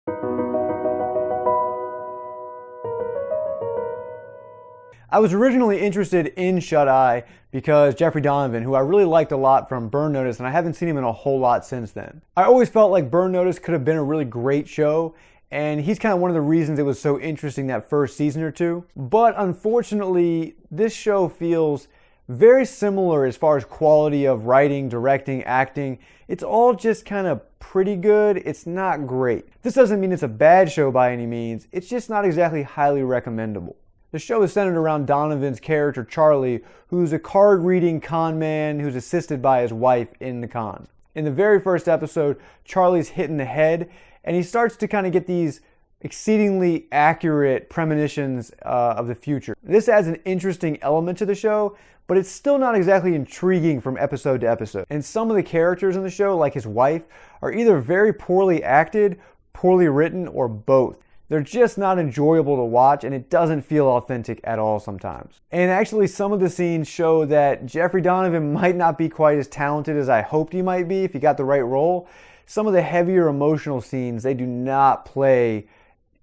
I was originally interested in Shut Eye because Jeffrey Donovan, who I really liked a lot from Burn Notice, and I haven't seen him in a whole lot since then. I always felt like Burn Notice could have been a really great show, and he's kind of one of the reasons it was so interesting that first season or two. But unfortunately, this show feels very similar as far as quality of writing, directing, acting. It's all just kind of pretty good. It's not great. This doesn't mean it's a bad show by any means. It's just not exactly highly recommendable. The show is centered around Donovan's character, Charlie, who's a card-reading con man who's assisted by his wife in the con. In the very first episode, Charlie's hit in the head, and he starts to kind of get these exceedingly accurate premonitions of the future. This adds an interesting element to the show, but it's still not exactly intriguing from episode to episode. And some of the characters in the show, like his wife, are either very poorly acted, poorly written, or both. They're just not enjoyable to watch, and it doesn't feel authentic at all sometimes. And actually, some of the scenes show that Jeffrey Donovan might not be quite as talented as I hoped he might be if he got the right role. Some of the heavier emotional scenes, they do not play,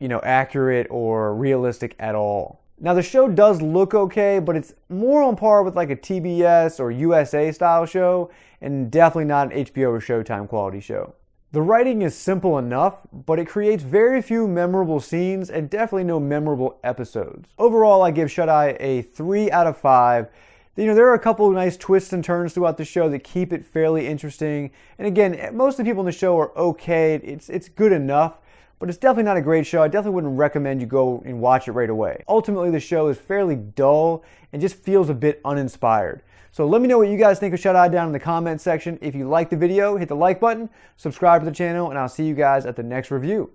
accurate or realistic at all. Now, the show does look okay, but it's more on par with like a TBS or USA style show, and definitely not an HBO or Showtime quality show. The writing is simple enough, but it creates very few memorable scenes and definitely no memorable episodes. Overall, I give Shut Eye a 3 out of 5. There are a couple of nice twists and turns throughout the show that keep it fairly interesting. And again, most of the people in the show are okay. It's good enough, but it's definitely not a great show. I definitely wouldn't recommend you go and watch it right away. Ultimately, the show is fairly dull and just feels a bit uninspired. So let me know what you guys think of Shut Eye down in the comments section. If you liked the video, hit the like button, subscribe to the channel, and I'll see you guys at the next review.